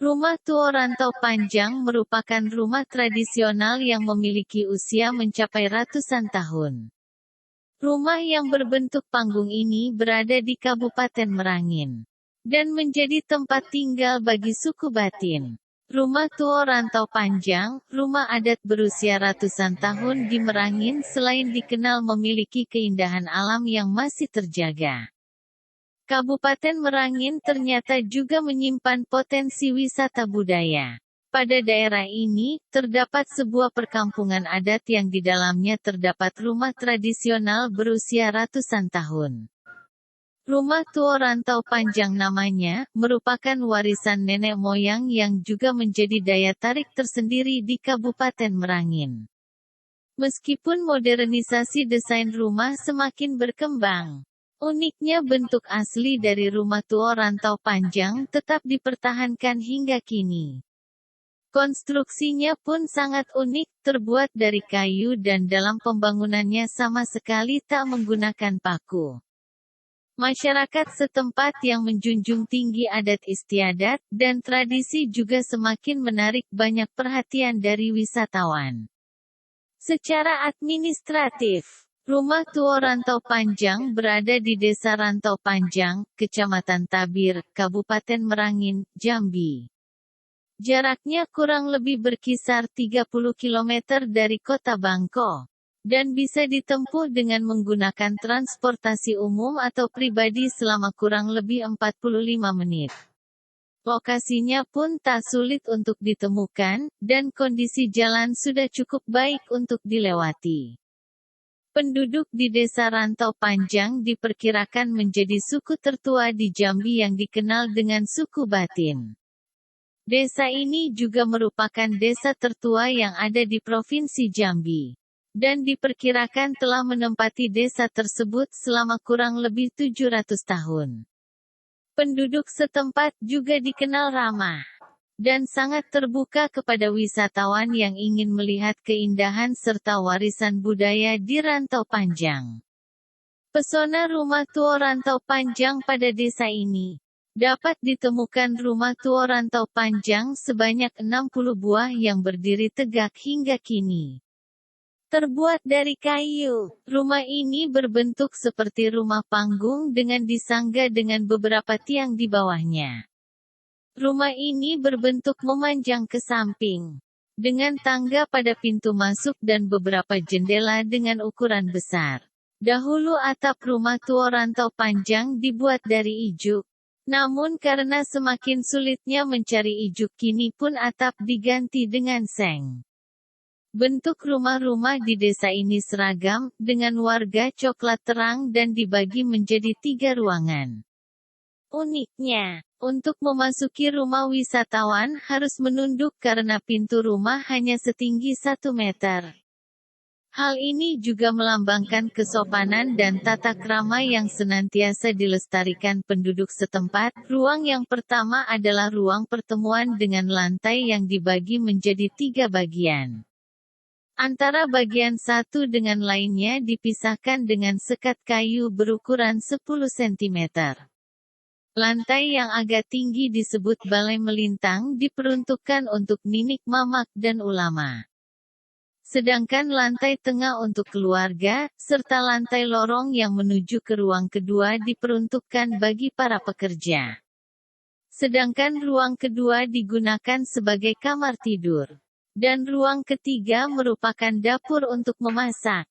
Rumah tua rantau panjang merupakan rumah tradisional yang memiliki usia mencapai ratusan tahun. Rumah yang berbentuk panggung ini berada di Kabupaten Merangin dan menjadi tempat tinggal bagi suku Batin. Rumah tua rantau panjang, rumah adat berusia ratusan tahun di Merangin selain dikenal memiliki keindahan alam yang masih terjaga. Kabupaten Merangin ternyata juga menyimpan potensi wisata budaya. Pada daerah ini, terdapat sebuah perkampungan adat yang di dalamnya terdapat rumah tradisional berusia ratusan tahun. Rumah tua rantau panjang namanya, merupakan warisan nenek moyang yang juga menjadi daya tarik tersendiri di Kabupaten Merangin. Meskipun modernisasi desain rumah semakin berkembang, uniknya bentuk asli dari rumah tua rantau panjang tetap dipertahankan hingga kini. Konstruksinya pun sangat unik, terbuat dari kayu dan dalam pembangunannya sama sekali tak menggunakan paku. Masyarakat setempat yang menjunjung tinggi adat istiadat dan tradisi juga semakin menarik banyak perhatian dari wisatawan. Secara administratif, Rumah Tua Rantau Panjang berada di Desa Rantau Panjang, Kecamatan Tabir, Kabupaten Merangin, Jambi. Jaraknya kurang lebih berkisar 30 km dari kota Bangko, dan bisa ditempuh dengan menggunakan transportasi umum atau pribadi selama kurang lebih 45 menit. Lokasinya pun tak sulit untuk ditemukan, dan kondisi jalan sudah cukup baik untuk dilewati. Penduduk di Desa Rantau Panjang diperkirakan menjadi suku tertua di Jambi yang dikenal dengan suku Batin. Desa ini juga merupakan desa tertua yang ada di Provinsi Jambi, dan diperkirakan telah menempati desa tersebut selama kurang lebih 700 tahun. Penduduk setempat juga dikenal ramah dan sangat terbuka kepada wisatawan yang ingin melihat keindahan serta warisan budaya di Rantau Panjang. Pesona rumah tua Rantau Panjang pada desa ini dapat ditemukan rumah tua Rantau Panjang sebanyak 60 buah yang berdiri tegak hingga kini. Terbuat dari kayu, rumah ini berbentuk seperti rumah panggung dengan disangga dengan beberapa tiang di bawahnya. Rumah ini berbentuk memanjang ke samping, dengan tangga pada pintu masuk dan beberapa jendela dengan ukuran besar. Dahulu atap rumah tua Rantau Panjang dibuat dari ijuk. Namun karena semakin sulitnya mencari ijuk kini pun atap diganti dengan seng. Bentuk rumah-rumah di desa ini seragam, dengan warga coklat terang dan dibagi menjadi 3 ruangan. Uniknya, untuk memasuki rumah wisatawan harus menunduk karena pintu rumah hanya setinggi 1 meter. Hal ini juga melambangkan kesopanan dan tata krama yang senantiasa dilestarikan penduduk setempat. Ruang yang pertama adalah ruang pertemuan dengan lantai yang dibagi menjadi 3 bagian. Antara bagian satu dengan lainnya dipisahkan dengan sekat kayu berukuran 10 cm. Lantai yang agak tinggi disebut balai melintang diperuntukkan untuk ninik mamak dan ulama. Sedangkan lantai tengah untuk keluarga, serta lantai lorong yang menuju ke ruang kedua diperuntukkan bagi para pekerja. Sedangkan ruang kedua digunakan sebagai kamar tidur. Dan ruang ketiga merupakan dapur untuk memasak.